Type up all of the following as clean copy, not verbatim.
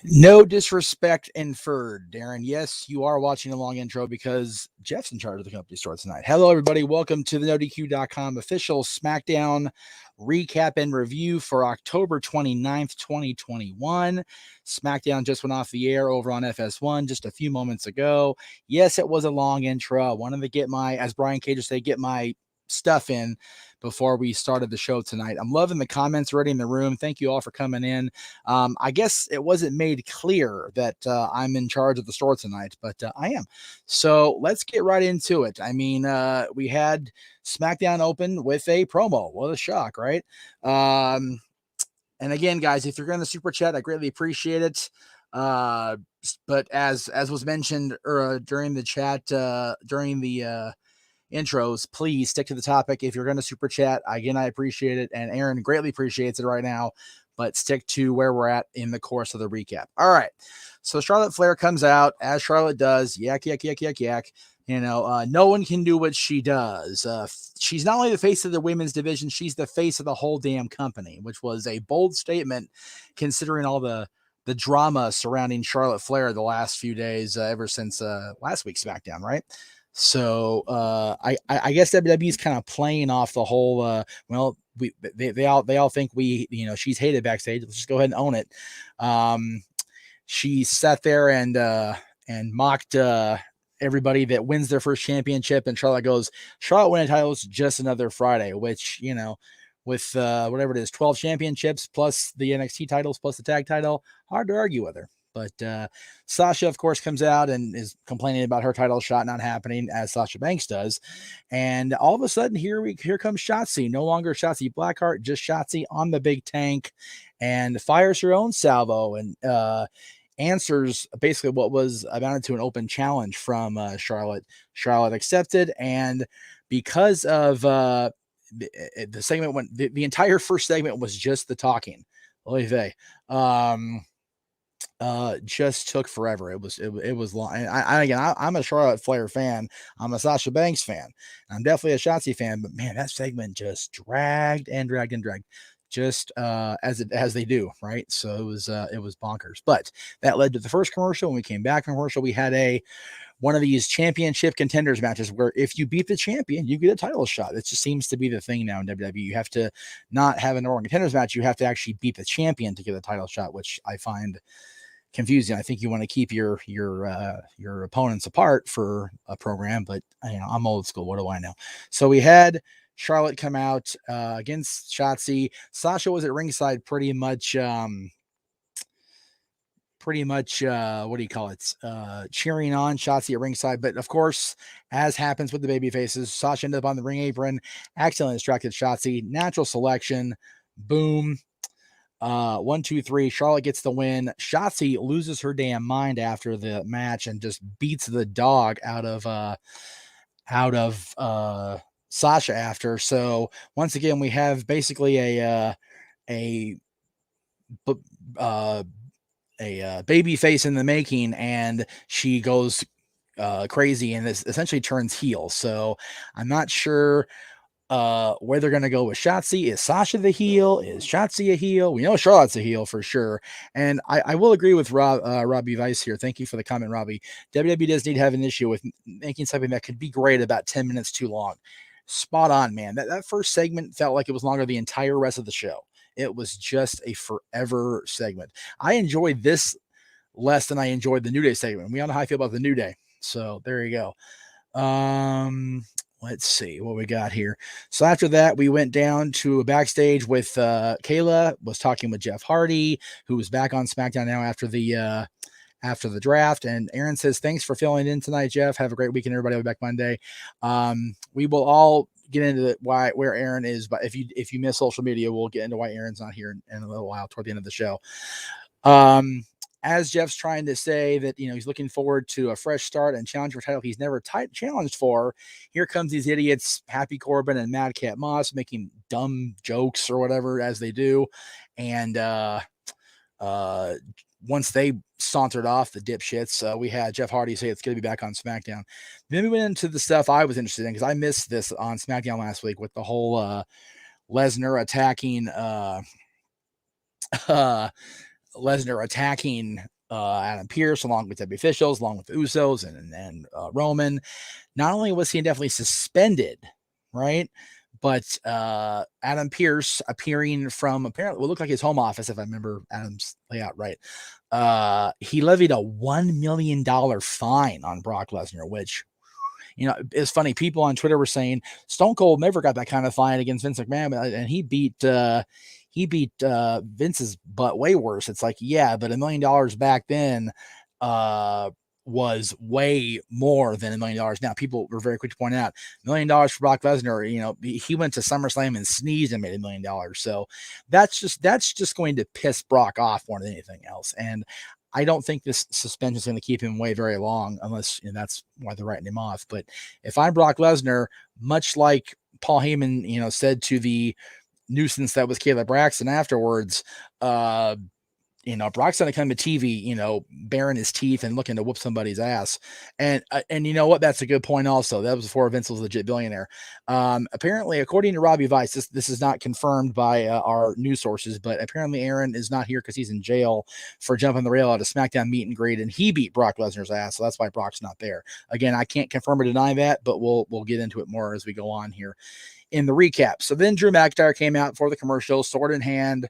No disrespect inferred, Darren. Yes, you are watching a long intro because Jeff's in charge of the company store tonight. Hello, everybody. Welcome to the NoDQ.com official SmackDown recap and review for October 29th, 2021. SmackDown just went off the air over on FS1 just a few moments ago. Yes, it was a long intro. I wanted to get my, as Brian Cage would say, get my stuff in before we started the show tonight. I'm loving the comments already in the room. Thank you all for coming in. I guess it wasn't made clear that I'm in charge of the store tonight, but I am. So let's get right into it. I mean, we had SmackDown open with a promo. What a shock, right? And again, guys, if you're going to super chat, I greatly appreciate it. But as was mentioned during the chat, during the intros, please stick to the topic. If you're going to super chat, again, I appreciate it, and Aaron greatly appreciates it right now, but stick to where we're at in the course of the recap. All right, so Charlotte Flair comes out, as Charlotte does, yak, yak, yak, yak, yak. You know, no one can do what she does. She's not only the face of the women's division, she's the face of the whole damn company, which was a bold statement considering all the drama surrounding Charlotte Flair the last few days, ever since last week's SmackDown, right? So I guess WWE's kind of playing off the whole. Well, they all think she's hated backstage. Let's just go ahead and own it. She sat there and mocked everybody that wins their first championship, and Charlotte goes, Charlotte winning titles just another Friday, which with whatever it is, 12 championships plus the NXT titles plus the tag title, hard to argue with her. But Sasha, of course, comes out and is complaining about her title shot not happening, as Sasha Banks does. And all of a sudden, here comes Shotzi. No longer Shotzi Blackheart, just Shotzi on the big tank, and fires her own salvo and answers basically what was amounted to an open challenge from Charlotte. Charlotte accepted, and because of the segment went, the entire first segment was just the talking. Just took forever. It was long. And I'm a Charlotte Flair fan. I'm a Sasha Banks fan. I'm definitely a Shotzi fan, but man, that segment just dragged and dragged and dragged, just as they do, right? So it was bonkers. But that led to the first commercial. When we came back from commercial, we had one of these championship contenders matches where if you beat the champion, you get a title shot. It just seems to be the thing now in WWE. You have to not have a normal contenders match. You have to actually beat the champion to get a title shot, which I find confusing. I think you want to keep your opponents apart for a program, but I'm old school. What do I know? So we had Charlotte come out against Shotzi. Sasha was at ringside pretty much what do you call it? Cheering on Shotzi at ringside. But of course, as happens with the baby faces, Sasha ended up on the ring apron, accidentally distracted Shotzi. Natural selection. Boom. 1, 2, 3. Charlotte gets the win. Shotzi loses her damn mind after the match and just beats the dog out of Sasha after. So once again, we have basically a baby face in the making, and she goes crazy and essentially turns heel. So I'm not sure where they're going to go with Shotzi. Is Sasha the heel? Is Shotzi a heel? We know Charlotte's a heel for sure. And I will agree with Robbie Weiss here. Thank you for the comment, Robbie. WWE does need to have an issue with making something that could be great about 10 minutes too long. Spot on, man. That first segment felt like it was longer the entire rest of the show. It was just a forever segment. I enjoyed this less than I enjoyed the New Day segment. We all know how I feel about the New Day. So there you go. Let's see what we got here. So after that, we went down to a backstage with Kayla was talking with Jeff Hardy, who was back on SmackDown now after the draft. And Aaron says, thanks for filling in tonight, Jeff. Have a great weekend, everybody. I'll be back Monday. We will all get into where Aaron is, but if you miss social media, we'll get into why Aaron's not here in a little while toward the end of the show. As Jeff's trying to say that, he's looking forward to a fresh start and challenge for a title he's never challenged for, here comes these idiots, Happy Corbin and Madcap Moss, making dumb jokes or whatever as they do. And once they sauntered off, the dipshits, we had Jeff Hardy say it's going to be back on SmackDown. Then we went into the stuff I was interested in because I missed this on SmackDown last week with the whole Lesnar attacking Adam Pearce, along with WWE officials, along with the Usos and Roman. Not only was he definitely suspended, right? But Adam Pearce appearing from apparently what looked like his home office, if I remember Adam's layout right. He levied a $1 million fine on Brock Lesnar, which, you know, it's funny. People on Twitter were saying Stone Cold never got that kind of fine against Vince McMahon, and he beat Vince's butt way worse. It's like, yeah, but $1 million back then was way more than $1 million. Now, people were very quick to point out $1 million for Brock Lesnar. You know, he went to SummerSlam and sneezed and made $1 million. So that's just going to piss Brock off more than anything else. And I don't think this suspension is going to keep him away very long, unless, you know, that's why they're writing him off. But if I'm Brock Lesnar, much like Paul Heyman, you know, said to the nuisance that was Caleb Braxton afterwards, you know, Brock's going to come to TV, you know, baring his teeth and looking to whoop somebody's ass. And you know what? That's a good point also. That was before Vince was a legit billionaire. Apparently, according to Robbie Weiss, this is not confirmed by our news sources, but apparently Aaron is not here because he's in jail for jumping the rail at a SmackDown meet and greet, and he beat Brock Lesnar's ass. So that's why Brock's not there. Again, I can't confirm or deny that, but we'll get into it more as we go on here in the recap. So then Drew McIntyre came out for the commercial, sword in hand,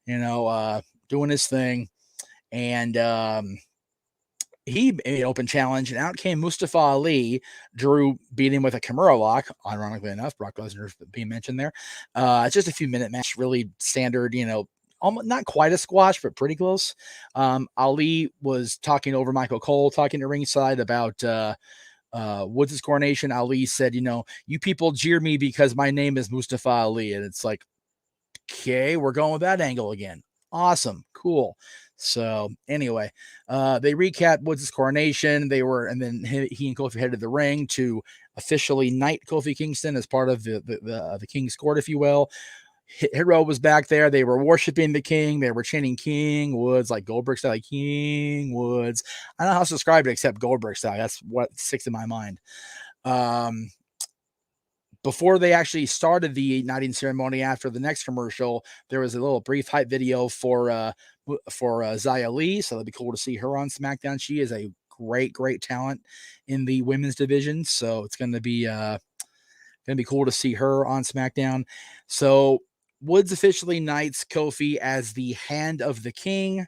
you know, doing his thing, and he made an open challenge, and out came Mustafa Ali. Drew beat him with a Kimura lock, ironically enough. Brock Lesnar being mentioned there. It's just a few minute match, really standard, you know, almost not quite a squash, but pretty close. Ali was talking over Michael Cole, talking to ringside about Woods' coronation. Ali said, you know, you people jeer me because my name is Mustafa Ali, and it's like, okay, we're going with that angle again. Awesome. Cool. So anyway, they recapped Woods' coronation. They were, and then he and Kofi headed to the ring to officially knight Kofi Kingston as part of the King's Court, if you will. Hero was back there. They were worshiping the king. They were chanting King Woods, like Goldberg style, like King Woods. I don't know how to describe it except Goldberg style. That's what sticks in my mind. Before they actually started the knighting ceremony, after the next commercial, there was a little brief hype video for Xia Li, so it'd be cool to see her on SmackDown. She is a great talent in the women's division, so it's going to be cool to see her on SmackDown. So Woods officially knights Kofi as the Hand of the King.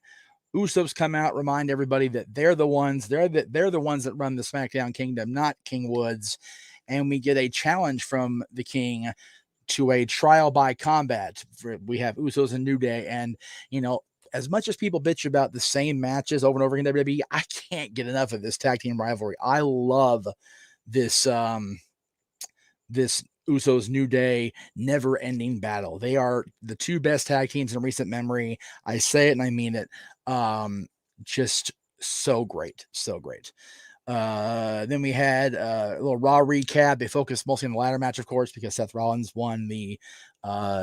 Usos come out, remind everybody that they're the ones that run the SmackDown Kingdom, not King Woods. And we get a challenge from the King to a trial by combat. We have Usos and New Day. And, you know, as much as people bitch about the same matches over and over again in WWE, I can't get enough of this tag team rivalry. I love this, this Usos New Day never-ending battle. They are the two best tag teams in recent memory. I say it and I mean it. Just so great. Then we had a little Raw recap. They focused mostly on the ladder match, of course, because Seth Rollins won the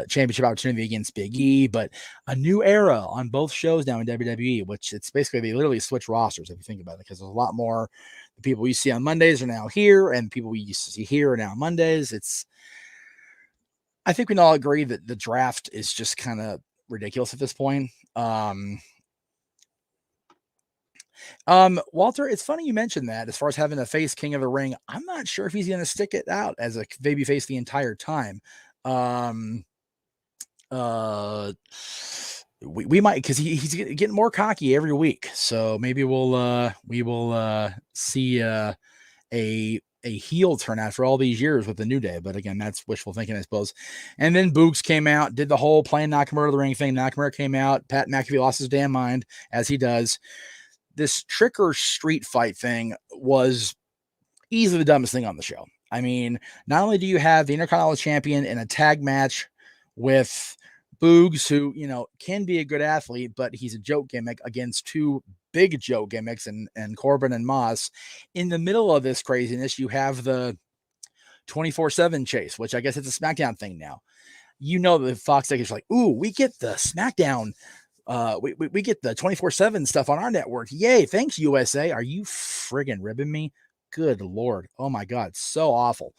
championship opportunity against Big E, but a new era on both shows now in WWE, which it's basically, they literally switch rosters if you think about it, because there's a lot more. The people you see on Mondays are now here, and people we used to see here are now on Mondays. I think we can all agree that the draft is just kind of ridiculous at this point. Walter, it's funny you mentioned that as far as having a face King of the Ring. I'm not sure if he's going to stick it out as a baby face the entire time. We might, because he's getting more cocky every week. So maybe we will see a heel turn after all these years with the New Day. But again, that's wishful thinking, I suppose. And then Boogs came out, did the whole playing Nakamura to the ring thing. Nakamura came out. Pat McAfee lost his damn mind, as he does. This trick or street fight thing was easily the dumbest thing on the show. I mean, not only do you have the Intercontinental Champion in a tag match with Boogs, who, you know, can be a good athlete, but he's a joke gimmick against two big joke gimmicks and Corbin and Moss. In the middle of this craziness, you have the 24/7 chase, which I guess it's a SmackDown thing now. You know, the Fox is like, ooh, we get the SmackDown. We get the 24/7 stuff on our network. Yay. Thanks, USA. Are you friggin' ribbing me? Good Lord. Oh my God. So awful.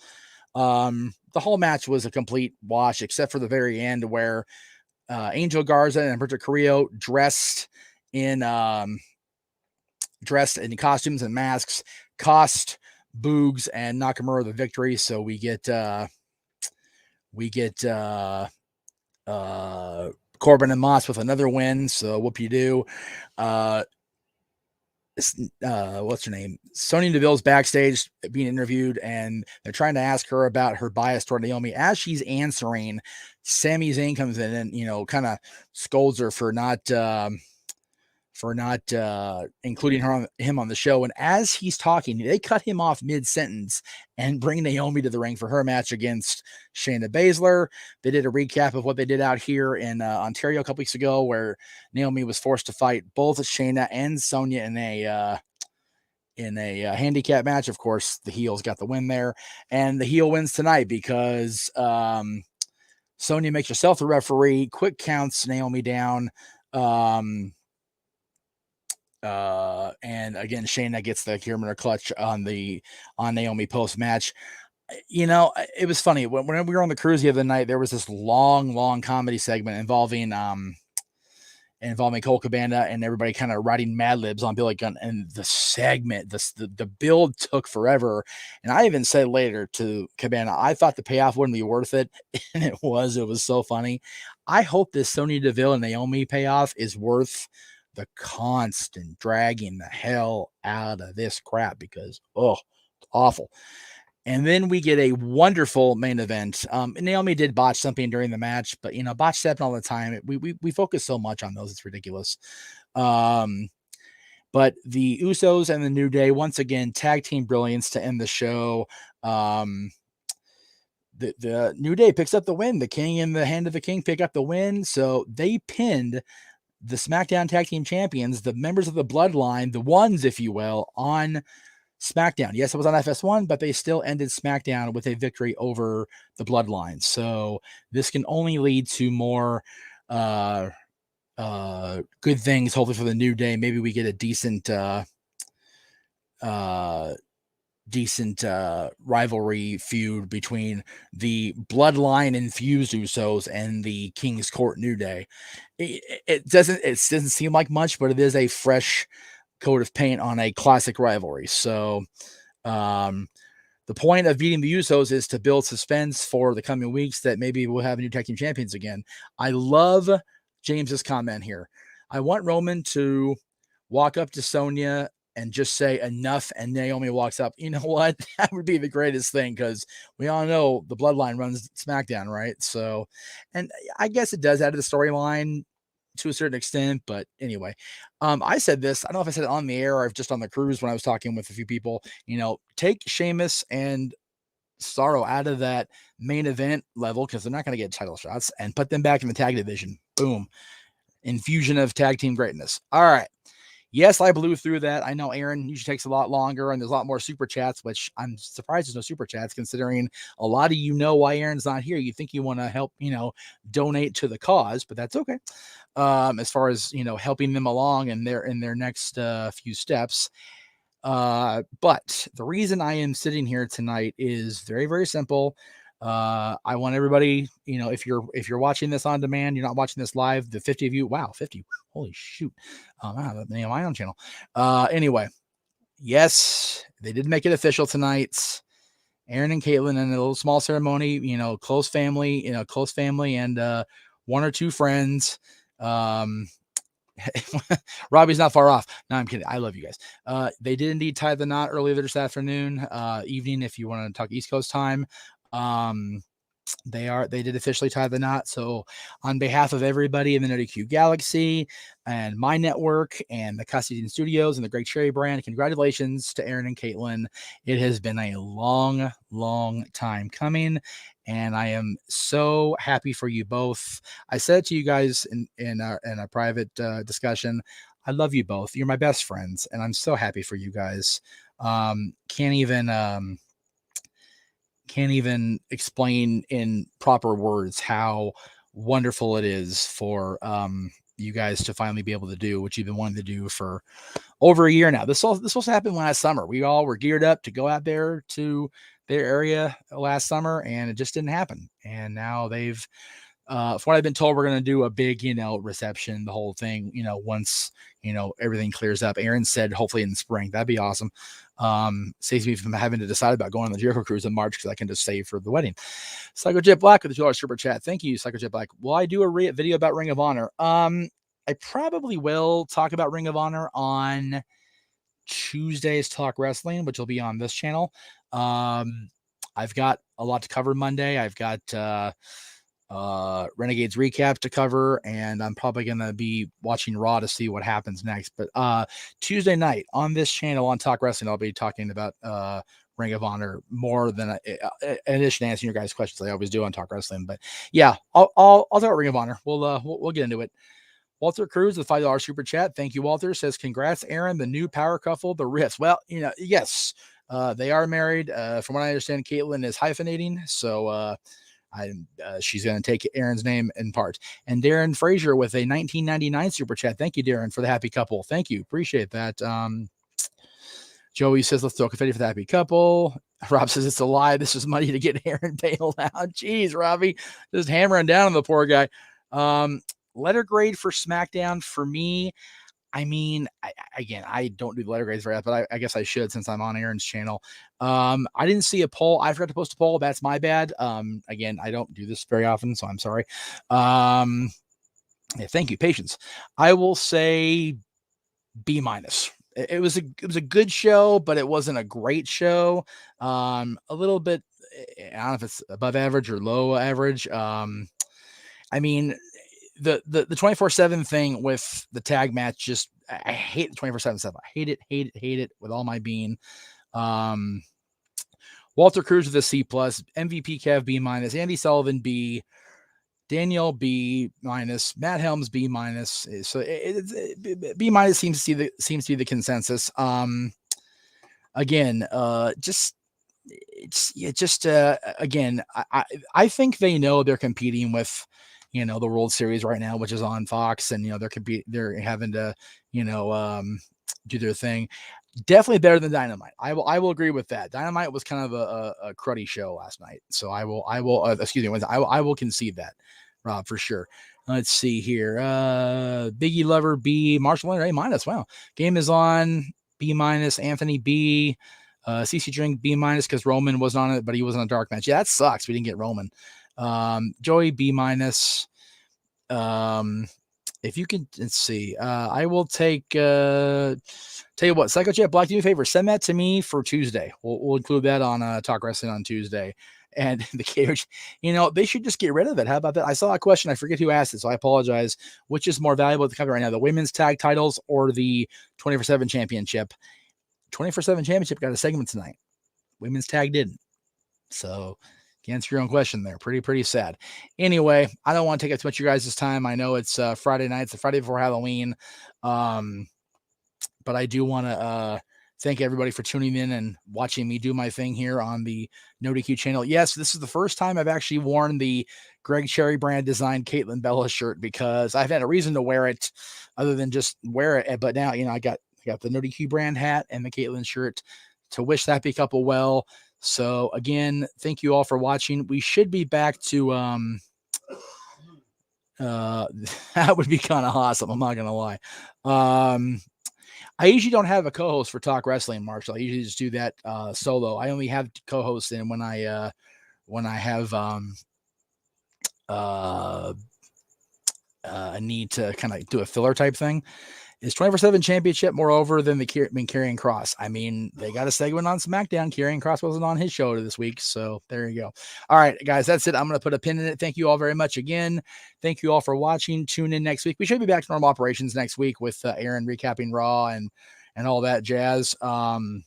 The whole match was a complete wash, except for the very end where Angel Garza and Humberto Carrillo dressed in dressed in costumes and masks, cost Boogs and Nakamura the victory. So we get Corbin and Moss with another win. So whoop-you-do. What's her name? Sonya Deville's backstage being interviewed, and they're trying to ask her about her bias toward Naomi. As she's answering, Sami Zayn comes in and kind of scolds her for not including him on the show. And as he's talking, they cut him off mid-sentence and bring Naomi to the ring for her match against Shayna Baszler. They did a recap of what they did out here in Ontario a couple weeks ago, where Naomi was forced to fight both Shayna and Sonya in a handicap match. Of course, the heels got the win there, and the heel wins tonight because Sonya makes herself the referee, quick counts Naomi down. And again, Shayna gets the Kiramura clutch on Naomi post match. It was funny when we were on the cruise the other night. There was this long comedy segment involving Cole Cabana and everybody kind of writing Mad Libs on Billy Gunn. And the segment, the build took forever. And I even said later to Cabana, I thought the payoff wouldn't be worth it, and it was. It was so funny. I hope this Sonya Deville and Naomi payoff is worth the constant dragging the hell out of this crap, because it's awful. And then we get a wonderful main event. Naomi did botch something during the match, but botch stepping all the time. We focus so much on those, it's ridiculous. But the Usos and the New Day, once again, tag team brilliance to end the show. The New Day picks up the win. The King and the Hand of the King pick up the win. So they pinned the SmackDown Tag Team Champions, the members of the Bloodline, the ones, if you will, on SmackDown. Yes, it was on FS1, but they still ended SmackDown with a victory over the Bloodline. So this can only lead to more good things, hopefully, for the New Day. Maybe we get a decent rivalry feud between the Bloodline infused Usos and the King's Court New Day. It doesn't seem like much, but it is a fresh coat of paint on a classic rivalry. So the point of beating the Usos is to build suspense for the coming weeks that maybe we'll have new tag team champions again. I love James's comment here. I want Roman to walk up to Sonya and just say enough, and Naomi walks up. You know what? That would be the greatest thing, because we all know the Bloodline runs SmackDown, right? So, and I guess it does add to the storyline to a certain extent, but anyway, I said this, I don't know if I said it on the air or just on the cruise when I was talking with a few people, take Sheamus and Cesaro out of that main event level, because they're not going to get title shots, and put them back in the tag division. Boom. Infusion of tag team greatness. All right. Yes, I blew through that. I know Aaron usually takes a lot longer, and there's a lot more super chats, which I'm surprised there's no super chats, considering a lot of why Aaron's not here. You think you want to help, donate to the cause, but that's okay. As far as, helping them along in their next few steps. But the reason I am sitting here tonight is very, very simple. I want everybody, if you're watching this on demand, you're not watching this live, the 50 of you, wow, 50, holy shoot. I have the name of my own channel. Anyway, yes, they did make it official tonight. Aaron and Caitlin in a little small ceremony, close family, and one or two friends. Robbie's not far off. No, I'm kidding. I love you guys. They did indeed tie the knot earlier this afternoon, evening, if you want to talk East Coast time. They did officially tie the knot. So on behalf of everybody in the NoDQ Galaxy and my network and the Custodian Studios and the Great Cherry brand, congratulations to Aaron and Caitlin. It has been a long, long time coming, and I am so happy for you both. I said to you guys in a private discussion, I love you both. You're my best friends, and I'm so happy for you guys. Can't even explain in proper words how wonderful it is for you guys to finally be able to do what you've been wanting to do for over a year now. This was supposed to happen last summer. We all were geared up to go out there to their area last summer, and it just didn't happen. And now they've, from what I've been told, we're going to do a big, reception, the whole thing, once, everything clears up. Aaron said hopefully in the spring. That'd be awesome. Saves me from having to decide about going on the Jericho cruise in March because I can just save for the wedding. Psycho Jet Black with the $2 super chat. Thank you, Psycho Jet Black. Will I do a video about Ring of Honor? I probably will talk about Ring of Honor on Tuesday's Talk Wrestling, which will be on this channel. I've got a lot to cover Monday. I've got Renegades recap to cover, and I'm probably going to be watching Raw to see what happens next. But Tuesday night on this channel on Talk Wrestling, I'll be talking about Ring of Honor more than in addition to answering your guys' questions I always do on Talk Wrestling. But yeah, I'll talk about Ring of Honor. We'll get into it. Walter Cruz with $5 super chat. Thank you, Walter. Says, congrats, Aaron, the new power couple, the Riffs. Well, yes, they are married. From what I understand, Caitlyn is hyphenating. So she's going to take Aaron's name in part. And Darren Frazier with a 1999 super chat. Thank you, Darren, for the happy couple. Thank you. Appreciate that. Joey says, let's throw confetti for the happy couple. Rob says, it's a lie. This is money to get Aaron bailed out. Jeez, Robbie, just hammering down on the poor guy. Letter grade for SmackDown for me. I mean, I don't do the letter grades very often, but I guess I should since I'm on Aaron's channel. I didn't see a poll. I forgot to post a poll. That's my bad. Again, I don't do this very often, so I'm sorry. Yeah, thank you. Patience. I will say B-. It was a good show, but it wasn't a great show. A little bit, I don't know if it's above average or low average. I mean, the 24/7 thing with the tag match, just I hate the 24/7 stuff. I hate it with all my being. Walter Cruz with a C+, MVP Kev B-, Andy Sullivan B, Daniel B-, Matt Helms B-. So B- seems to be the consensus. Again, again, I think they know they're competing with the World Series right now, which is on Fox, and they're having to do their thing. Definitely better than Dynamite. I will agree with that. Dynamite was kind of a cruddy show last night, so I will concede that, Rob, for sure. Let's see here. Biggie Lover B, Marshall Leonard A-. Wow, game is on B-. Anthony B, CC Drink B- because Roman wasn't on it, but he was on a dark match. Yeah, that sucks. We didn't get Roman. Joey B-. If you can, let's see. I will take. Tell you what, Psycho Jet Black, do me a favor. Send that to me for Tuesday. We'll include that on Talk Wrestling on Tuesday. And the cage, they should just get rid of it. How about that? I saw a question. I forget who asked it, so I apologize. Which is more valuable to cover right now, the women's tag titles or the 24/7 championship? 24/7 championship got a segment tonight. Women's tag didn't. So to answer your own question there, pretty sad. Anyway, I don't want to take up too much of your guys' time. I know it's Friday night. It's the Friday before Halloween. But I do want to thank everybody for tuning in and watching me do my thing here on the NoDQ channel. Yes, this is the first time I've actually worn the Greg Cherry brand designed Caitlyn Bella shirt because I've had a reason to wear it other than just wear it. But now, I got the NoDQ brand hat and the Caitlyn shirt to wish that happy couple well. So again, thank you all for watching. We should be back to that would be kind of awesome. I'm not gonna lie. I usually don't have a co-host for Talk Wrestling, Marshall. I usually just do that solo. I only have co-hosts in when I have a need to kind of do a filler type thing. Is 24/7 championship more over than the Karrion Kross? I mean, they got a segment on SmackDown. Karrion Kross wasn't on his show this week, so there you go. All right, guys, that's it. I'm going to put a pin in it. Thank you all very much again. Thank you all for watching. Tune in next week. We should be back to normal operations next week with Aaron recapping Raw and all that jazz. But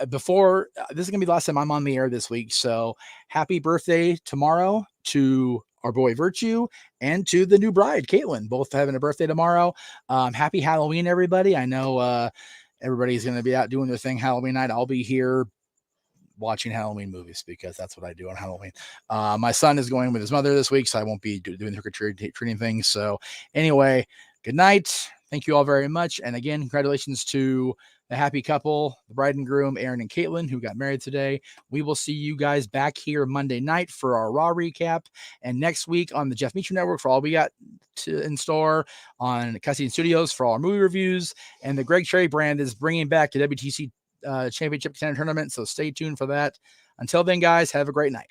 before this is going to be the last time I'm on the air this week, so happy birthday tomorrow to our boy Virtue and to the new bride, Caitlyn, both having a birthday tomorrow. Happy Halloween, everybody. I know everybody's going to be out doing their thing Halloween night. I'll be here watching Halloween movies because that's what I do on Halloween. My son is going with his mother this week, so I won't be doing the trick-or-treating things. So anyway, good night. Thank you all very much. And again, congratulations to the happy couple, the bride and groom, Aaron and Caitlin, who got married today. We will see you guys back here Monday night for our Raw recap. And next week on the Jeff Meacham Network for all we got in store, on Cussing Studios for all our movie reviews. And the Greg Cherry brand is bringing back the WTC Championship Contender Tournament. So stay tuned for that. Until then, guys, have a great night.